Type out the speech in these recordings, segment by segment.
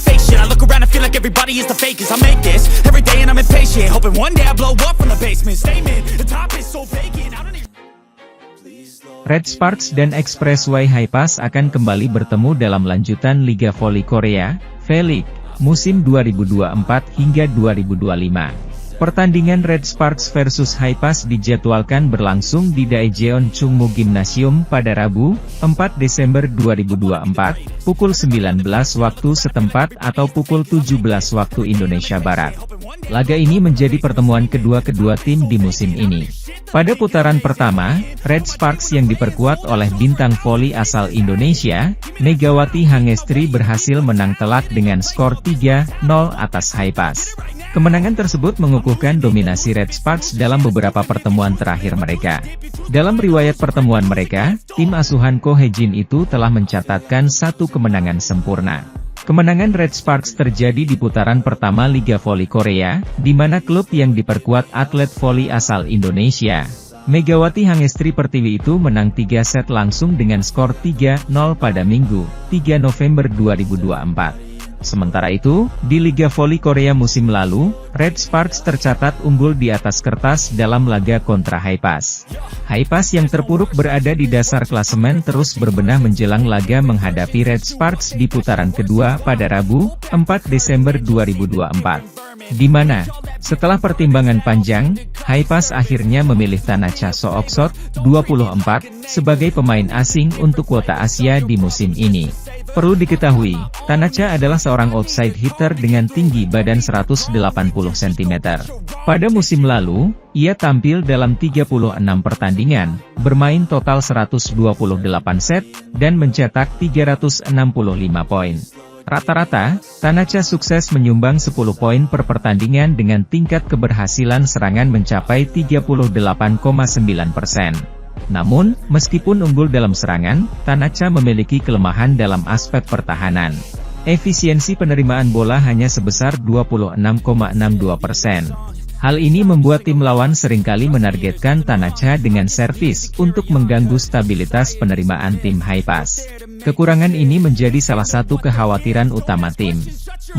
fake shit. I look around and feel like everybody is the fakest. I make this every day and I'm impatient, hoping one day I blow up from the basement. Statement, the top is so vacant, I don't even... Red Sparks dan Expressway Hi-Pass akan kembali bertemu dalam lanjutan Liga Voli Korea, V-League, musim 2024 hingga 2025. Pertandingan Red Sparks versus Hi-Pass dijadwalkan berlangsung di Daejeon Chungmu Gymnasium pada Rabu, 4 Desember 2024, pukul 19 waktu setempat atau pukul 17 waktu Indonesia Barat. Laga ini menjadi pertemuan kedua tim di musim ini. Pada putaran pertama, Red Sparks yang diperkuat oleh bintang voli asal Indonesia, Megawati Hangestri berhasil menang telak dengan skor 3-0 atas Hi-Pass. Kemenangan tersebut mengukuhkan dominasi Red Sparks dalam beberapa pertemuan terakhir mereka. Dalam riwayat pertemuan mereka, tim asuhan Ko Hye-jin itu telah mencatatkan satu kemenangan sempurna. Kemenangan Red Sparks terjadi di putaran pertama Liga Voli Korea, di mana klub yang diperkuat atlet voli asal Indonesia, Megawati Hangestri Pertiwi itu menang 3 set langsung dengan skor 3-0 pada Minggu, 3 November 2024. Sementara itu, di Liga Voli Korea musim lalu, Red Sparks tercatat unggul di atas kertas dalam laga kontra Hi-Pass. Hi-Pass yang terpuruk berada di dasar klasemen terus berbenah menjelang laga menghadapi Red Sparks di putaran kedua pada Rabu, 4 Desember 2024. Di mana, setelah pertimbangan panjang, Hi-Pass akhirnya memilih Tanacha Sooksot, 24, sebagai pemain asing untuk kuota Asia di musim ini. Perlu diketahui, Tanacha adalah seorang outside hitter dengan tinggi badan 180 cm. Pada musim lalu, ia tampil dalam 36 pertandingan, bermain total 128 set, dan mencetak 365 poin. Rata-rata, Tanacha sukses menyumbang 10 poin per pertandingan dengan tingkat keberhasilan serangan mencapai 38,9%. Namun, meskipun unggul dalam serangan, Tanacha memiliki kelemahan dalam aspek pertahanan. Efisiensi penerimaan bola hanya sebesar 26,62%. Hal ini membuat tim lawan seringkali menargetkan Tanacha dengan servis untuk mengganggu stabilitas penerimaan tim Hi-Pass. Kekurangan ini menjadi salah satu kekhawatiran utama tim.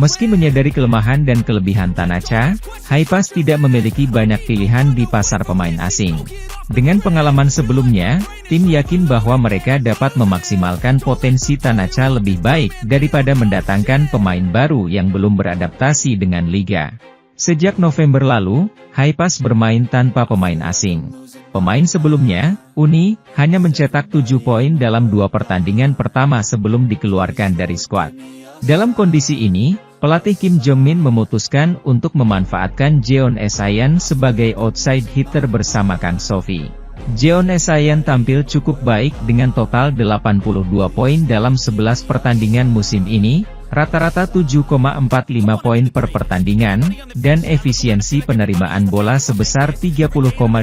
Meski menyadari kelemahan dan kelebihan Tanacha, Hi-Pass tidak memiliki banyak pilihan di pasar pemain asing. Dengan pengalaman sebelumnya, tim yakin bahwa mereka dapat memaksimalkan potensi Tanacha lebih baik daripada mendatangkan pemain baru yang belum beradaptasi dengan liga. Sejak November lalu, Hi-Pass bermain tanpa pemain asing. Pemain sebelumnya, Uni, hanya mencetak 7 poin dalam 2 pertandingan pertama sebelum dikeluarkan dari skuad. Dalam kondisi ini, pelatih Kim Jong-min memutuskan untuk memanfaatkan Jeon Esayan sebagai outside hitter bersama Kang Sofi. Jeon Esayan tampil cukup baik dengan total 82 poin dalam 11 pertandingan musim ini, rata-rata 7,45 poin per pertandingan, dan efisiensi penerimaan bola sebesar 30,25%.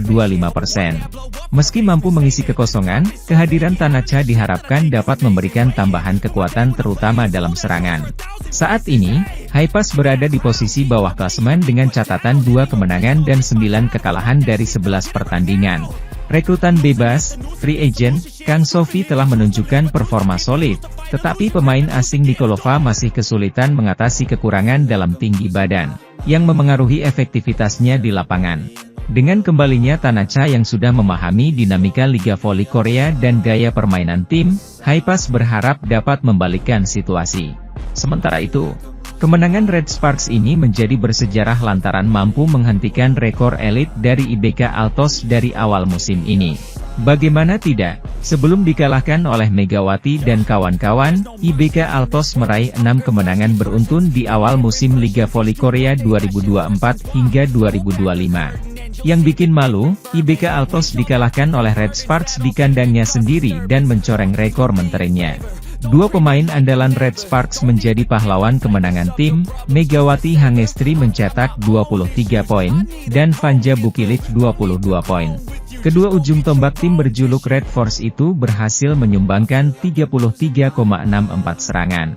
Meski mampu mengisi kekosongan, kehadiran Tanacha diharapkan dapat memberikan tambahan kekuatan terutama dalam serangan. Saat ini, Hi-Pass berada di posisi bawah klasemen dengan catatan 2 kemenangan dan 9 kekalahan dari 11 pertandingan. Rekrutan bebas, free agent, Kang Sofi telah menunjukkan performa solid, tetapi pemain asing Nikolova masih kesulitan mengatasi kekurangan dalam tinggi badan, yang memengaruhi efektivitasnya di lapangan. Dengan kembalinya Tanacha yang sudah memahami dinamika Liga Voli Korea dan gaya permainan tim, Hi-Pass berharap dapat membalikkan situasi. Sementara itu, kemenangan Red Sparks ini menjadi bersejarah lantaran mampu menghentikan rekor elit dari IBK Altos dari awal musim ini. Bagaimana tidak, sebelum dikalahkan oleh Megawati dan kawan-kawan, IBK Altos meraih 6 kemenangan beruntun di awal musim Liga Voli Korea 2024 hingga 2025. Yang bikin malu, IBK Altos dikalahkan oleh Red Sparks di kandangnya sendiri dan mencoreng rekor menterinya. 2 pemain andalan Red Sparks menjadi pahlawan kemenangan tim, Megawati Hangestri mencetak 23 poin, dan Vanja Bukilik 22 poin. Kedua ujung tombak tim berjuluk Red Force itu berhasil menyumbangkan 33,64 serangan.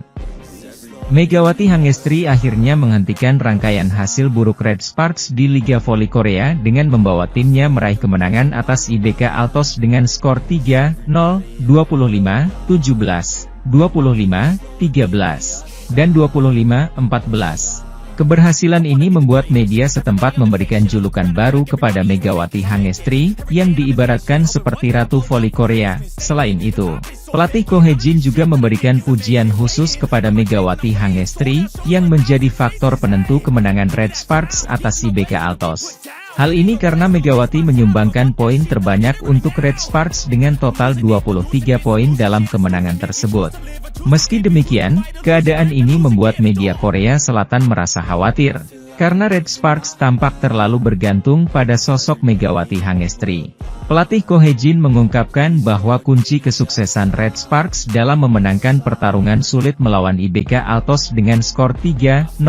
Megawati Hangestri akhirnya menghentikan rangkaian hasil buruk Red Sparks di Liga Voli Korea dengan membawa timnya meraih kemenangan atas IBK Altos dengan skor 3-0, 25-17, 25-13. dan 25-14. Keberhasilan ini membuat media setempat memberikan julukan baru kepada Megawati Hangestri, yang diibaratkan seperti Ratu Voli Korea. Selain itu, pelatih Ko Hye-jin juga memberikan pujian khusus kepada Megawati Hangestri, yang menjadi faktor penentu kemenangan Red Sparks atas IBK Altos. Hal ini karena Megawati menyumbangkan poin terbanyak untuk Red Sparks dengan total 23 poin dalam kemenangan tersebut. Meski demikian, keadaan ini membuat media Korea Selatan merasa khawatir, karena Red Sparks tampak terlalu bergantung pada sosok Megawati Hangestri. Pelatih Ko Hye-jin mengungkapkan bahwa kunci kesuksesan Red Sparks dalam memenangkan pertarungan sulit melawan IBK Altos dengan skor 3-0,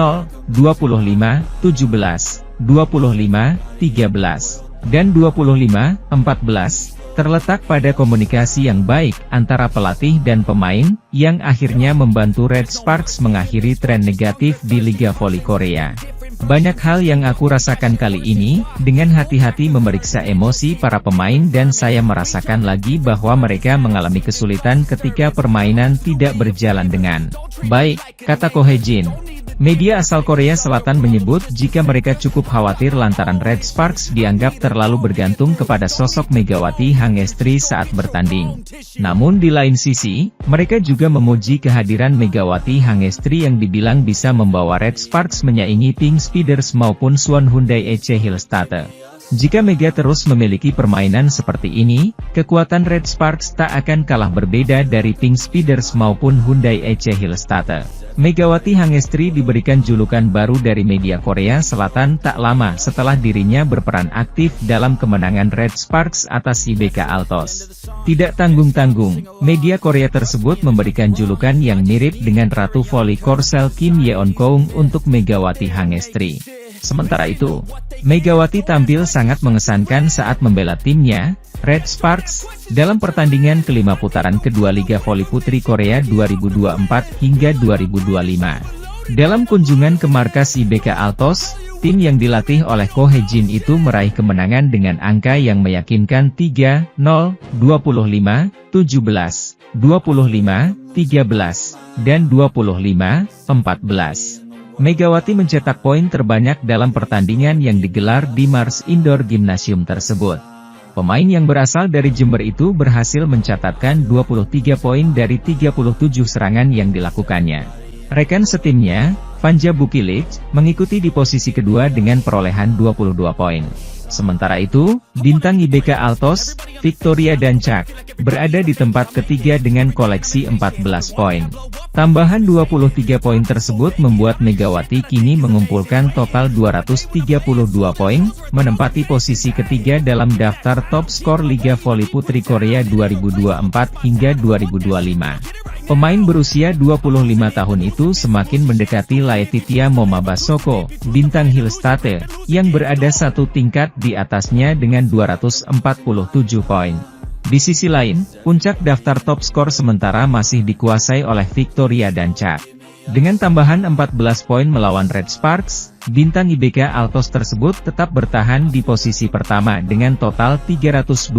25-17, 25-13, dan 25-14, terletak pada komunikasi yang baik antara pelatih dan pemain, yang akhirnya membantu Red Sparks mengakhiri tren negatif di Liga Voli Korea. Banyak hal yang aku rasakan kali ini, dengan hati-hati memeriksa emosi para pemain dan saya merasakan lagi bahwa mereka mengalami kesulitan ketika permainan tidak berjalan dengan baik, kata Ko Hye-jin. Media asal Korea Selatan menyebut jika mereka cukup khawatir lantaran Red Sparks dianggap terlalu bergantung kepada sosok Megawati Hangestri saat bertanding. Namun di lain sisi, mereka juga memuji kehadiran Megawati Hangestri yang dibilang bisa membawa Red Sparks menyaingi Pink Speeders maupun Suwon Hyundai EC Hillstatte. Jika Mega terus memiliki permainan seperti ini, kekuatan Red Sparks tak akan kalah berbeda dari Pink Speeders maupun Hyundai EC Hillstatte. Megawati Hangestri diberikan julukan baru dari media Korea Selatan tak lama setelah dirinya berperan aktif dalam kemenangan Red Sparks atas IBK Altos. Tidak tanggung-tanggung, media Korea tersebut memberikan julukan yang mirip dengan Ratu Voli Korsel Kim Yeon-keung untuk Megawati Hangestri. Sementara itu, Megawati tampil sangat mengesankan saat membela timnya, Red Sparks, dalam pertandingan kelima putaran kedua Liga Voli Putri Korea 2024 hingga 2025. Dalam kunjungan ke markas IBK Altos, tim yang dilatih oleh Ko Hye-jin itu meraih kemenangan dengan angka yang meyakinkan 3-0, 25-17, 25-13, dan 25-14. Megawati mencetak poin terbanyak dalam pertandingan yang digelar di Mars Indoor Gymnasium tersebut. Pemain yang berasal dari Jember itu berhasil mencatatkan 23 poin dari 37 serangan yang dilakukannya. Rekan setimnya, Vanja Bukilic, mengikuti di posisi kedua dengan perolehan 22 poin. Sementara itu, bintang IBK Altos, Victoria Dancak, berada di tempat ketiga dengan koleksi 14 poin. Tambahan 23 poin tersebut membuat Megawati kini mengumpulkan total 232 poin, menempati posisi ketiga dalam daftar top skor Liga Voli Putri Korea 2024 hingga 2025. Pemain berusia 25 tahun itu semakin mendekati Laetitia Momabasoko, bintang Hillstatte, yang berada satu tingkat di atasnya dengan 247 poin. Di sisi lain, puncak daftar top skor sementara masih dikuasai oleh Victoria Dancak. Dengan tambahan 14 poin melawan Red Sparks, bintang IBK Altos tersebut tetap bertahan di posisi pertama dengan total 312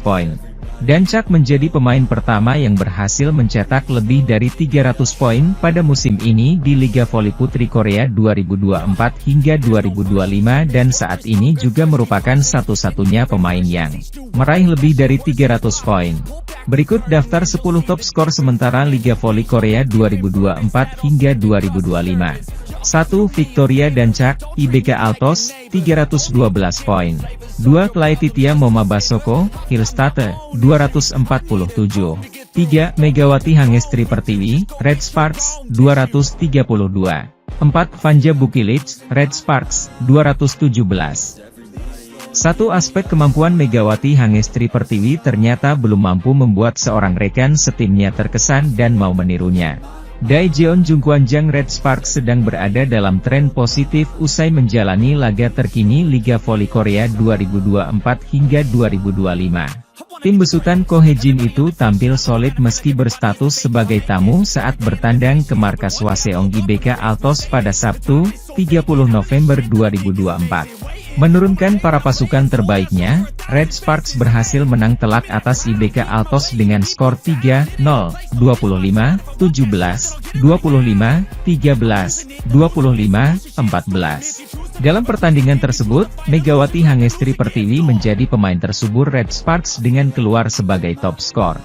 poin. Dancak menjadi pemain pertama yang berhasil mencetak lebih dari 300 poin pada musim ini di Liga Voli Putri Korea 2024 hingga 2025 dan saat ini juga merupakan satu-satunya pemain yang meraih lebih dari 300 poin. Berikut daftar 10 top skor sementara Liga Voli Korea 2024 hingga 2025. 1. Victoria Dancak, IBK Altos, 312 poin. 2. Laetitia Momabasoko, Hillstatte, 247. 3. Megawati Hangestri Pertiwi, Red Sparks, 232. 4. Vanja Bukilic, Red Sparks, 217. Satu aspek kemampuan Megawati Hangestri Pertiwi ternyata belum mampu membuat seorang rekan setimnya terkesan dan mau menirunya. Daejeon Jungkwanjang Red Sparks sedang berada dalam tren positif usai menjalani laga terkini Liga Voli Korea 2024 hingga 2025. Tim besutan Ko Hye-jin itu tampil solid meski berstatus sebagai tamu saat bertandang ke markas Hwaseong IBK Altos pada Sabtu, 30 November 2024. Menurunkan para pasukan terbaiknya, Red Sparks berhasil menang telak atas IBK Altos dengan skor 3-0, 25, 17, 25, 13, 25, 14. Dalam pertandingan tersebut, Megawati Hangestri Pertiwi menjadi pemain tersubur Red Sparks dengan keluar sebagai top skor.